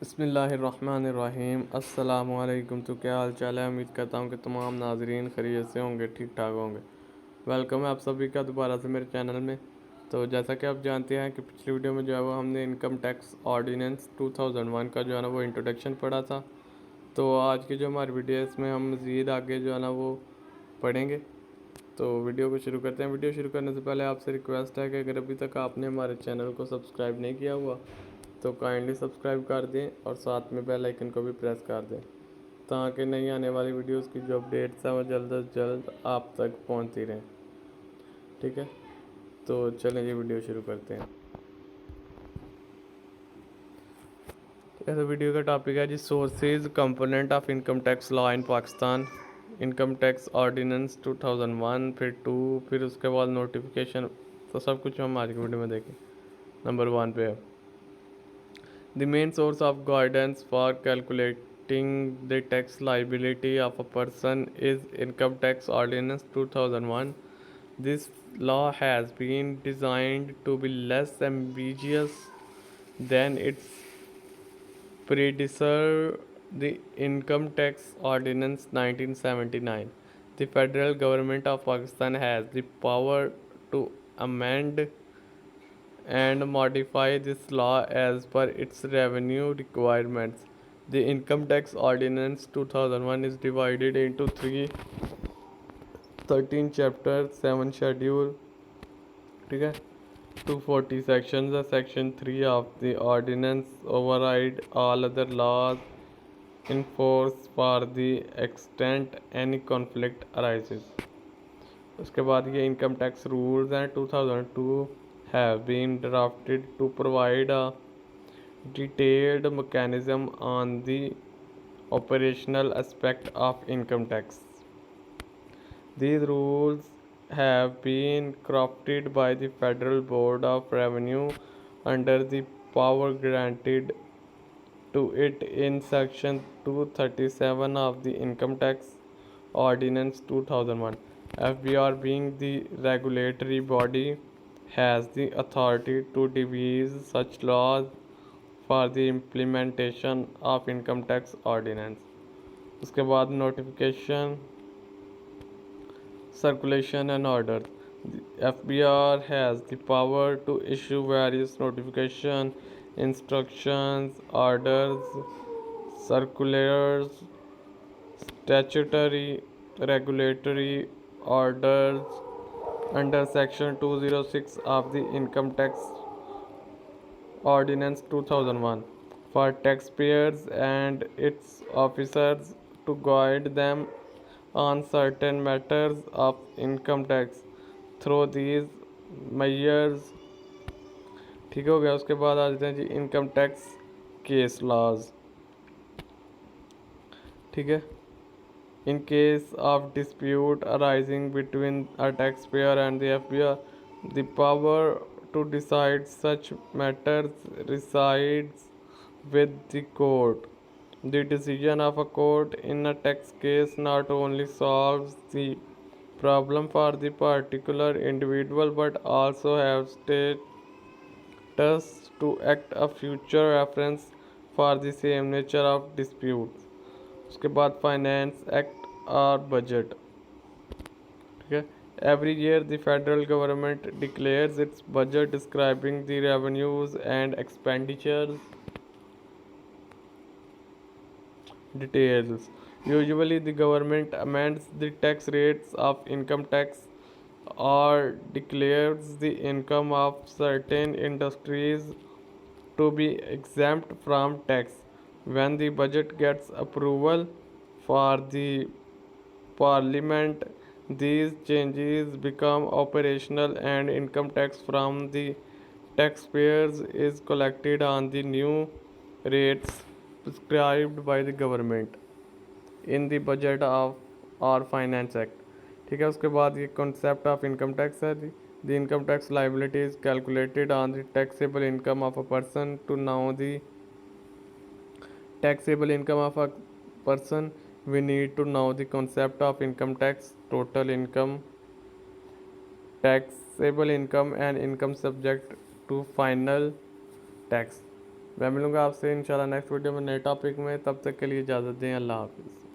बिस्मिल्लाहिर्रहमानिर्रहीम अस्सलामुअलैकुम। तो क्या हाल चाल है। उम्मीद करता हूँ कि तमाम नाजरीन खैरियत से होंगे, ठीक ठाक होंगे। वेलकम है आप सभी का दोबारा से मेरे चैनल में। तो जैसा कि आप जानते हैं कि पिछली वीडियो में जो है वो हमने इनकम टैक्स ऑर्डिनेंस 2001 का जो है ना वो इंट्रोडक्शन पढ़ा था। तो आज की जो हमारी वीडियो है इसमें हम मज़ीद आगे जो है ना वो पढ़ेंगे। तो वीडियो को शुरू करते हैं। वीडियो शुरू करने से पहले आपसे रिक्वेस्ट है कि अगर अभी तक आपने हमारे चैनल को सब्सक्राइब नहीं किया हुआ तो काइंडली सब्सक्राइब कर दें और साथ में बेल आइकन को भी प्रेस कर दें ताकि नई आने वाली वीडियोस की जो अपडेट्स हैं वो जल्द से जल्द आप तक पहुंचती रहें। ठीक है, तो चलें ये वीडियो शुरू करते हैं। ऐसे वीडियो का टॉपिक है जी sources component of income tax law in Pakistan. Income tax ordinance 2001, फिर 2, फिर उसके बाद नोटिफिकेशन। तो सब कुछ हम आज की वीडियो में देखें। नंबर 1 पे है the main source of guidance for calculating the tax liability of a person is Income Tax Ordinance 2001. This law has been designed to be less ambiguous than its predecessor, the Income Tax Ordinance 1979. The federal government of Pakistan has the power to amend and modify this law as per its revenue requirements. The Income Tax Ordinance 2001 is divided into 13 chapters, 7 schedule, ठीक है, 240 sections. The section 3 of the ordinance override all other laws in force for the extent any conflict arises. उसके बाद ये income tax rules हैं 2002 have been drafted to provide a detailed mechanism on the operational aspect of income tax. These rules have been crafted by the Federal Board of Revenue under the power granted to it in Section 237 of the Income Tax Ordinance 2001. FBR, being the regulatory body, has the authority to devise such laws for the implementation of income tax ordinance. उसके बाद notification, circulation and orders. The FBR has the power to issue various notification, instructions, orders, circulars, statutory regulatory orders under section 206 of the income tax ordinance 2001 for taxpayers and its officers to guide them on certain matters of income tax through these measures। ठीक हो गया। उसके बाद आ जाते हैं जी income tax case laws. ठीक है, in case of dispute arising between a taxpayer and the FBR, the power to decide such matters resides with the court. The decision of a court in a tax case not only solves the problem for the particular individual but also have status to act a future reference for the same nature of disputes। उसके बाद finance act और budget. ठीक है, every year the federal government declares it's budget describing the revenues and expenditures details. Usually the government amends the tax rates of income tax or declares the income of certain industries to be exempt from tax. When the budget gets approval for the parliament, these changes become operational and income tax from the taxpayers is collected on the new rates prescribed by the government in the budget of और finance act. ठीक है, उसके बाद ये concept of income tax है जी। The income tax liability is calculated on the taxable income of a person. To now the taxable income of a person, we need to know the concept of income tax, total income, taxable income and income subject to final tax। मैं मिलूंगा आपसे इंशाल्लाह next video में नए topic में। तब तक के लिए इजाज़त दें। अल्लाह हाफिज़।